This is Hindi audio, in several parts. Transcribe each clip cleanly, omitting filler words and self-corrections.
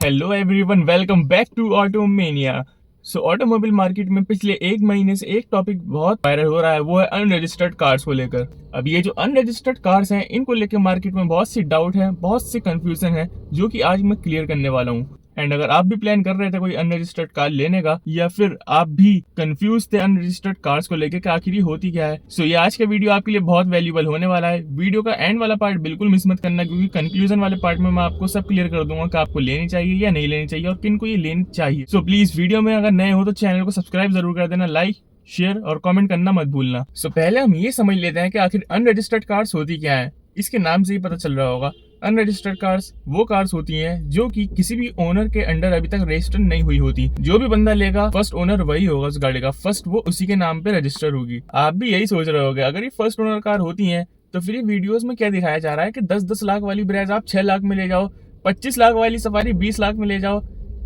Hello everyone, welcome back to Automania. Automobile market में पिछले एक महीने से एक टॉपिक बहुत वायरल हो रहा है, वो है अनरजिस्टर्ड कार्स को लेकर। अब ये जो अनरजिस्टर्ड कार्स हैं, इनको लेकर मार्केट में बहुत सी डाउट है, बहुत सी कंफ्यूजन है, जो कि आज मैं क्लियर करने वाला हूँ। एंड अगर आप भी प्लान कर रहे थे कोई अनरजिस्टर्ड कार लेने का, या फिर आप भी कंफ्यूज थे अनरजिस्टर्ड कार्स को लेकर कि आखिर ये होती क्या है, ये आज का वीडियो आपके लिए बहुत वैल्यूबल होने वाला है। वीडियो का एंड वाला पार्ट बिल्कुल मिस मत करना, क्योंकि कंक्लूजन वाले पार्ट में मैं आपको सब क्लियर कर दूंगा कि आपको लेनी चाहिए या नहीं लेनी चाहिए और किन को ये लेनी चाहिए। प्लीज वीडियो में अगर नए हो तो चैनल को सब्सक्राइब जरूर कर देना, लाइक शेयर और कमेंट करना मत भूलना। पहले हम ये समझ लेते हैं कि आखिर अनरजिस्टर्ड कार्स होती क्या है। इसके नाम से ही पता चल रहा होगा, अनरजिस्टर्ड कार्स वो कार्स होती हैं जो कि किसी भी ओनर के अंडर अभी तक रजिस्टर नहीं हुई होती। जो भी बंदा लेगा, फर्स्ट ओनर वही होगा उस गाड़ी का, फर्स्ट वो उसी के नाम पे रजिस्टर होगी। आप भी यही सोच रहे होगे, अगर ये फर्स्ट ओनर कार होती हैं तो फिर ये वीडियोस में क्या दिखाया जा रहा है कि 10-10 लाख वाली ब्रेज आप 6 लाख में ले जाओ, 25 लाख वाली सफारी 20 लाख में ले जाओ,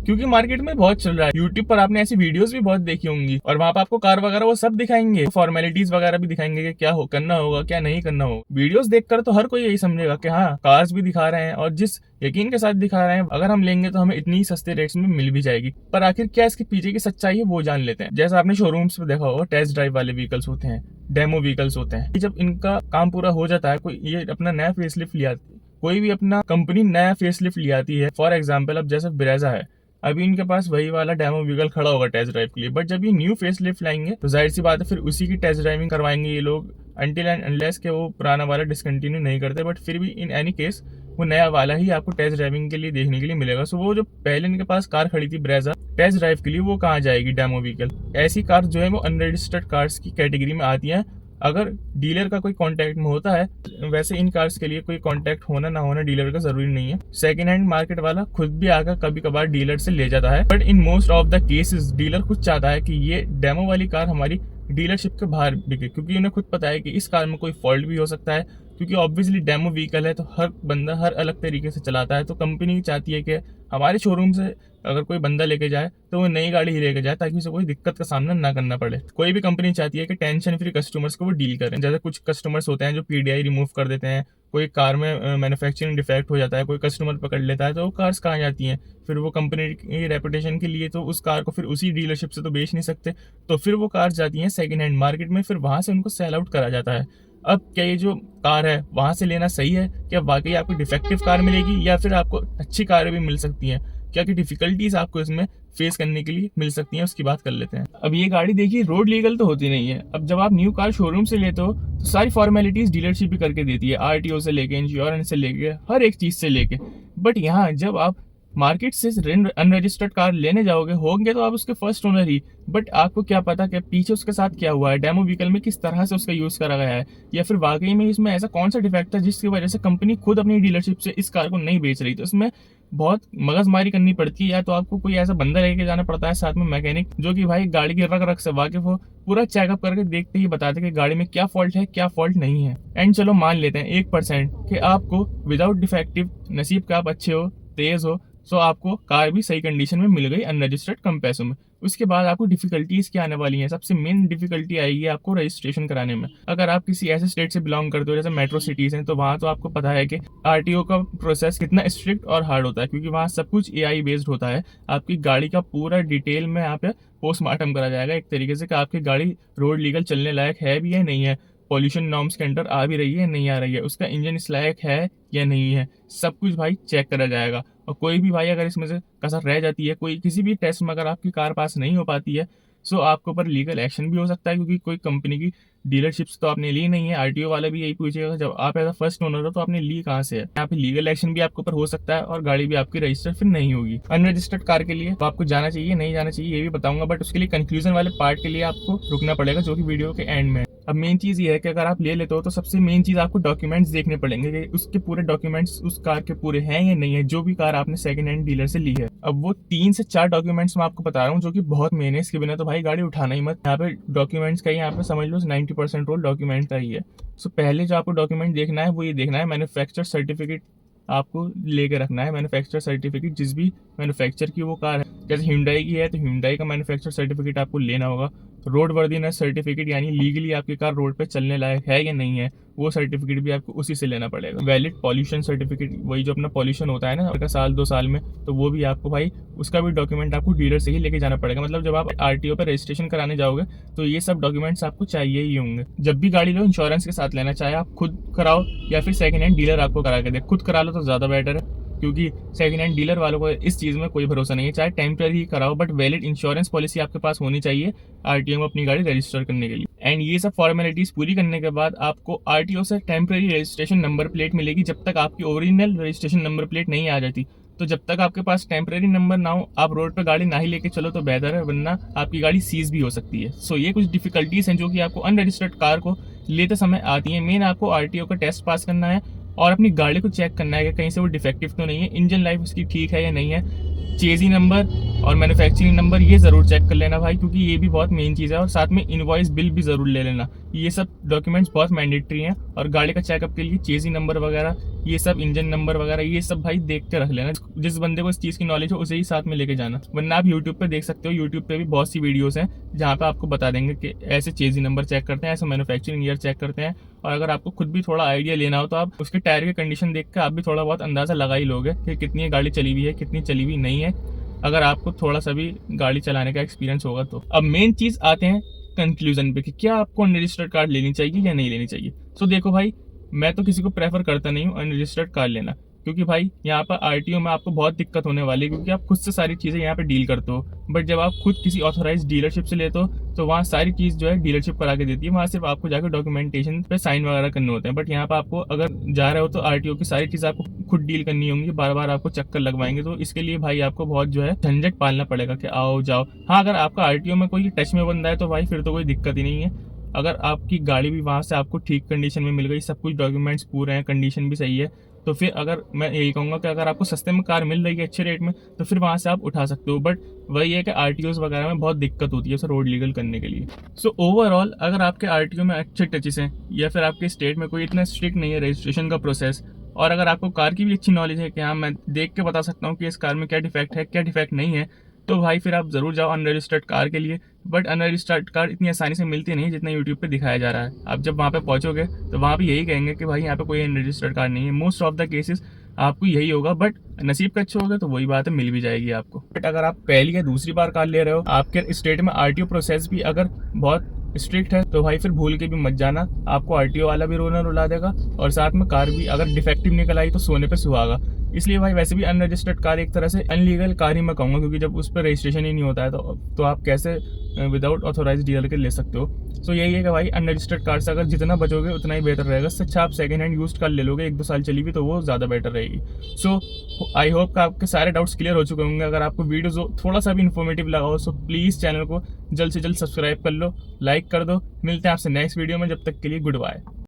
क्योंकि मार्केट में बहुत चल रहा है। यूट्यूब पर आपने ऐसी वीडियोस भी बहुत देखी होंगी, और वहां पर आपको कार वगैरह वो सब दिखाएंगे, फॉर्मेलिटीज वगैरह भी दिखाएंगे कि क्या हो करना होगा, क्या नहीं करना होगा। वीडियोस देखकर तो हर कोई यही समझेगा कि हाँ, कार्स भी दिखा रहे हैं और जिस यकीन के साथ दिखा रहे हैं, अगर हम लेंगे तो हमें इतनी सस्ते रेट्स में मिल भी जाएगी। पर आखिर क्या इसके पीछे की सच्चाई है, वो जान लेते हैं। जैसा आपने शोरूम्स पे देखा होगा, टेस्ट ड्राइव वाले व्हीकल्स होते हैं, डेमो व्हीकल्स होते हैं। जब इनका काम पूरा हो जाता है, कोई ये अपना नया फेसलिफ्ट लिया, कोई भी अपना कंपनी नया फेसलिफ्ट ले आती है, फॉर एग्जाम्पल अब जैसे ब्रेजा है, अभी इनके पास वही वाला डेमो व्हीकल खड़ा होगा टेस्ट ड्राइव के लिए। बट जब ये न्यू फेस लिफ्ट लाएंगे तो जाहिर सी बात है फिर उसी की टेस्ट ड्राइविंग करवाएंगे ये लोग, अनटिल एंड अनलेस के वो पुराना वाला डिसकंटिन्यू नहीं करते। बट फिर भी इन एनी केस वो नया वाला ही आपको टेस्ट ड्राइविंग के लिए देखने के लिए मिलेगा। वो जो पहले इनके पास कार खड़ी थी ब्रेजा टेस्ट ड्राइव के लिए, वो कहाँ जाएगी डेमो व्हीकल। ऐसी कार जो है वो अनरजिस्टर्ड कार्स की कैटेगरी में आती है। अगर डीलर का कोई कांटेक्ट में होता है, वैसे इन कार्स के लिए कोई कांटेक्ट होना ना होना डीलर का जरूरी नहीं है। सेकंड हैंड मार्केट वाला खुद भी आकर कभी कभार डीलर से ले जाता है, but in most of the cases dealer खुद चाहता है कि ये डेमो वाली कार हमारी डीलरशिप के बाहर बिके, क्योंकि उन्हें खुद पता है कि इस कार में कोई फॉल्ट भी हो सकता है। क्योंकि ऑब्वियसली डेमो व्हीकल है तो हर बंदा हर अलग तरीके से चलाता है, तो कंपनी चाहती है कि हमारे शोरूम से अगर कोई बंदा लेके जाए तो वो नई गाड़ी ही लेके जाए, ताकि उसे कोई दिक्कत का सामना ना करना पड़े। कोई भी कंपनी चाहती है कि टेंशन फ्री कस्टमर्स को वो डील करें। जैसे कुछ कस्टमर्स होते हैं जो पीडीआई रिमूव कर देते हैं, कोई कार में मैन्युफैक्चरिंग डिफेक्ट हो जाता है, कोई कस्टमर पकड़ लेता है, तो वो कार्स कहाँ जाती हैं, फिर वो कंपनी की रेपुटेशन के लिए तो उस कार को फिर उसी डीलरशिप से तो बेच नहीं सकते, तो फिर वो कार्स जाती हैं सेकेंड हैंड मार्केट में, फिर वहां से उनको सेल आउट करा जाता है। अब क्या ये जो कार है वहां से लेना सही है? क्या वाकई आपको डिफेक्टिव कार मिलेगी, या फिर आपको अच्छी कारें भी मिल सकती हैं? क्या क्या डिफिकल्टीज आपको इसमें फेस करने के लिए मिल सकती हैं, उसकी बात कर लेते हैं। अब ये गाड़ी देखिए रोड लीगल तो होती नहीं है। अब जब आप न्यू कार शोरूम से लेते हो तो सारी फॉर्मेलिटीज डीलरशिप भी करके देती है, आरटीओ से लेके इंश्योरेंस से लेके हर एक चीज से लेके। बट यहाँ जब आप मार्केट से अनरजिस्टर्ड कार लेने जाओगे होंगे तो आप उसके फर्स्ट ओनर ही, बट आपको क्या पता कि पीछे उसके साथ क्या हुआ है, डेमो व्हीकल में किस तरह से उसका यूज करा गया है, या फिर वाकई में इसमें ऐसा कौन सा डिफेक्ट है जिसकी वजह से कंपनी खुद अपनी डीलरशिप से इस कार को नहीं बेच रही। तो इसमें बहुत मगजमारी करनी पड़ती है, या तो आपको कोई ऐसा बंदा लेके जाना पड़ता है साथ में मैकेनिक, जो कि भाई गाड़ी की रग रग से वाकिफ हो, पूरा चेकअप करके देखते ही बता दे कि गाड़ी में क्या फॉल्ट है क्या फॉल्ट नहीं है। एंड चलो मान लेते हैं 1% कि आपको विदाउट डिफेक्टिव, नसीब का आप अच्छे हो, तेज हो, आपको कार भी सही कंडीशन में मिल गई अनरजिस्टर्ड कम पैसों में। उसके बाद आपको डिफिकल्टीज क्या आने वाली हैं? सबसे मेन डिफिकल्टी आएगी आपको रजिस्ट्रेशन कराने में। अगर आप किसी ऐसे स्टेट से बिलोंग करते हो जैसे मेट्रो सिटीज हैं, तो वहाँ तो आपको पता है कि आरटीओ का प्रोसेस कितना स्ट्रिक्ट और हार्ड होता है, क्योंकि वहाँ सब कुछ एआई बेस्ड होता है। आपकी गाड़ी का पूरा डिटेल में यहाँ पे पोस्टमार्टम करा जाएगा एक तरीके से कि आपकी गाड़ी रोड लीगल चलने लायक है भी या नहीं है, पॉल्यूशन नॉर्म्स के अंडर आ भी रही है नहीं आ रही है, उसका इंजन इस लायक है या नहीं है, सब कुछ भाई चेक करा जाएगा। और कोई भी भाई अगर इसमें से कसर रह जाती है, कोई किसी भी टेस्ट में अगर आपकी कार पास नहीं हो पाती है, आपके ऊपर लीगल एक्शन भी हो सकता है, क्योंकि कोई कंपनी की डीलरशिप्स तो आपने ली नहीं है। आरटीओ वाला भी यही पूछेगा जब आप एज अ फर्स्ट ओनर हो तो आपने ली कहाँ से है। यहाँ पे लीगल एक्शन भी आपके ऊपर हो सकता है और गाड़ी भी आपकी रजिस्टर फिर नहीं होगी। अनरजिस्टर्ड कार के लिए तो आपको जाना चाहिए नहीं जाना चाहिए ये भी बताऊंगा, बट उसके लिए कंक्लूजन वाले पार्ट के लिए आपको रुकना पड़ेगा, जो कि वीडियो के एंड में। अब मेन चीज ये है कि अगर आप ले लेते हो तो सबसे मेन चीज आपको डॉक्यूमेंट्स देखने पड़ेंगे कि उसके पूरे डॉक्यूमेंट्स उस कार के पूरे हैं या नहीं है, जो भी कार आपने सेकंड हैंड डीलर से ली है। अब वो 3 से 4 डॉक्यूमेंट्स मैं आपको बता रहा हूँ जो कि बहुत मेन है, इसके बिना तो भाई गाड़ी उठाना ही मत। यहाँ पे डॉक्यूमेंट्स का ही यहाँ पे समझ लो 90% रोल डॉक्यूमेंट का ही है। पहले जो आपको डॉक्यूमेंट देखना है वो ये देखना है, मैन्युफैक्चर सर्टिफिकेट आपको लेके रखना है। मैन्युफैक्चर सर्टिफिकेट जिस भी मैन्युफैक्चर की वो कार है, जैसे Hyundai की है तो Hyundai का मैन्युफैक्चर सर्टिफिकेट आपको लेना होगा। रोड वर्दीनेस सर्टिफिकेट यानी लीगली आपकी कार रोड पे चलने लायक है या नहीं है, वो सर्टिफिकेट भी आपको उसी से लेना पड़ेगा। वैलिड पॉल्यूशन सर्टिफिकेट, वही जो अपना पॉल्यूशन होता है ना का साल 2 साल में, तो वो भी आपको भाई उसका भी डॉक्यूमेंट आपको डीलर से ही लेके जाना पड़ेगा। मतलब जब आप RTO पे रजिस्ट्रेशन कराने जाओगे तो ये सब डॉक्यूमेंट्स आपको चाहिए ही होंगे। जब भी गाड़ी लो इंश्योरेंस के साथ लेना, चाहे आप खुद कराओ या फिर सेकंड हैंड डीलर आपको करा के दे। खुद करा लो तो ज़्यादा बेटर है, क्योंकि सेकंड हैंड डीलर वालों को इस चीज़ में कोई भरोसा नहीं है। चाहे टेम्पररी ही कराओ, बट वैलिड इंश्योरेंस पॉलिसी आपके पास होनी चाहिए RTO में अपनी गाड़ी रजिस्टर करने के लिए। एंड ये सब फॉर्मेलिटीज़ पूरी करने के बाद आपको RTO से टेम्पररी रजिस्ट्रेशन नंबर प्लेट मिलेगी। जब तक आपकी ओरिजिनल रजिस्ट्रेशन नंबर प्लेट नहीं आ जाती, तो जब तक आपके पास टेम्पररी नंबर ना हो, आप रोड पर गाड़ी ना ही लेके चलो तो बेहतर है, वरना आपकी गाड़ी सीज भी हो सकती है। सो ये कुछ डिफिकल्टीज हैं जो कि आपको अनरजिस्टर्ड कार को लेते समय आती हैं। मेन आपको RTO का टेस्ट पास करना है और अपनी गाड़ी को चेक करना है कि कहीं से वो डिफेक्टिव तो नहीं है, इंजन लाइफ उसकी ठीक है या नहीं है। चेजी नंबर और मैन्युफैक्चरिंग नंबर ये ज़रूर चेक कर लेना भाई, क्योंकि ये भी बहुत मेन चीज़ है। और साथ में इनवॉइस बिल भी ज़रूर ले लेना। ये सब डॉक्यूमेंट्स बहुत मैंडेटरी हैं। और गाड़ी का चेकअप के लिए चेजी नंबर वगैरह, ये सब इंजन नंबर वगैरह, ये सब भाई देख के रख लेना। जिस बंदे को इस चीज़ की नॉलेज हो उसे ही साथ में लेके जाना, वरना आप यूट्यूब पे देख सकते हो। यूट्यूब पे भी बहुत सी वीडियोस हैं जहाँ पे आपको बता देंगे कि ऐसे चेजी नंबर चेक करते हैं, ऐसे मैन्युफैक्चरिंग ईयर चेक करते हैं। और अगर आपको खुद भी थोड़ा आइडिया लेना हो तो आप उसके टायर की कंडीशन देख कर आप भी थोड़ा बहुत अंदाज़ा लगा ही लोगे कि कितनी गाड़ी चली हुई है, कितनी चली हुई नहीं है, अगर आपको थोड़ा सा भी गाड़ी चलाने का एक्सपीरियंस होगा तो। अब मेन चीज़ आते हैं कंक्लूजन पे कि क्या आपको अनरजिस्टर्ड कार लेनी चाहिए या नहीं लेनी चाहिए। तो देखो भाई, मैं तो किसी को प्रेफर करता नहीं हूँ अनरजिस्टर्ड कार लेना, क्योंकि भाई यहाँ पर RTO में आपको बहुत दिक्कत होने वाली है, क्योंकि आप खुद से सारी चीज़ें यहाँ पे डील करते हो। बट जब आप खुद किसी ऑथोराइज डीलरशिप से लेते हो तो वहाँ सारी चीज़ जो है डीलरशिप करा के देती है। वहाँ सिर्फ आपको जाकर डॉक्यूमेंटेशन पे साइन वगैरह करने होते हैं। बट यहाँ पर आपको अगर जा रहे हो तो RTO की सारी चीज़ आपको खुद डील करनी होंगी, बार बार आपको चक्कर लगवाएंगे। तो इसके लिए भाई आपको बहुत जो है झंझट पालना पड़ेगा कि आओ जाओ। हाँ, अगर आपका RTO में कोई टच में बंदा है तो भाई फिर तो कोई दिक्कत ही नहीं है। अगर आपकी गाड़ी भी वहाँ से आपको ठीक कंडीशन में मिल गई, सब कुछ डॉक्यूमेंट्स पूरे हैं, कंडीशन भी सही है, तो फिर अगर मैं यही कहूँगा कि अगर आपको सस्ते में कार मिल रही है अच्छे रेट में, तो फिर वहाँ से आप उठा सकते हो। बट वही है कि RTOs वगैरह में बहुत दिक्कत होती है उसे रोड लीगल करने के लिए। सो ओवरऑल अगर आपके RTO में अच्छे टचेस हैं या फिर आपके स्टेट में कोई इतना स्ट्रिक्ट नहीं है रजिस्ट्रेशन का प्रोसेस, और अगर आपको कार की भी अच्छी नॉलेज है कि हाँ मैं देख के बता सकता हूँ कि इस कार में क्या डिफेक्ट है क्या डिफेक्ट नहीं है, तो भाई फिर आप ज़रूर जाओ अनरजिस्टर्ड कार के लिए। बट अनरजिस्टर्ड कार इतनी आसानी से मिलती नहीं है जितना यूट्यूब पे दिखाया जा रहा है। आप जब वहाँ पे पहुँचोगे तो वहाँ पे यही कहेंगे कि भाई यहाँ पे कोई अनरजिस्टर्ड कार नहीं है। मोस्ट ऑफ द केसेस आपको यही होगा, बट नसीब का अच्छे होगा तो वही बात है, मिल भी जाएगी आपको। बट अगर आप पहली या दूसरी बार कार ले रहे हो, आपके स्टेट में RTO प्रोसेस भी अगर बहुत स्ट्रिक्ट है, तो भाई फिर भूल के भी मत जाना। आपको RTO वाला भी रोना रुला देगा और साथ में कार भी अगर डिफेक्टिव निकल आई तो सोने पे सुहागा। इसलिए भाई वैसे भी अनरजिस्टर्ड कार एक तरह से अनलीगल कार ही मैं कहूँगा, क्योंकि जब उस पर रजिस्ट्रेशन ही नहीं होता है तो आप कैसे विदाउट ऑथोराइज डीलर के ले सकते हो। सो यही है कि भाई अनरजिस्टर्ड कार से अगर जितना बचोगे उतना ही बेहतर रहेगा। इससे अच्छा आप सेकंड हैंड यूज्ड कार ले लोगे, 1-2 साल चली हुई, तो वो ज़्यादा बेटर रहेगी। सो आई होप कि आपके सारे डाउट्स क्लियर हो चुके होंगे। अगर आपको वीडियो थोड़ा सा भी इन्फॉर्मेटिव लगा हो, सो प्लीज़ चैनल को जल्द से जल्द सब्सक्राइब कर लो, लाइक कर दो। मिलते हैं आपसे नेक्स्ट वीडियो में, जब तक के लिए गुड बाय।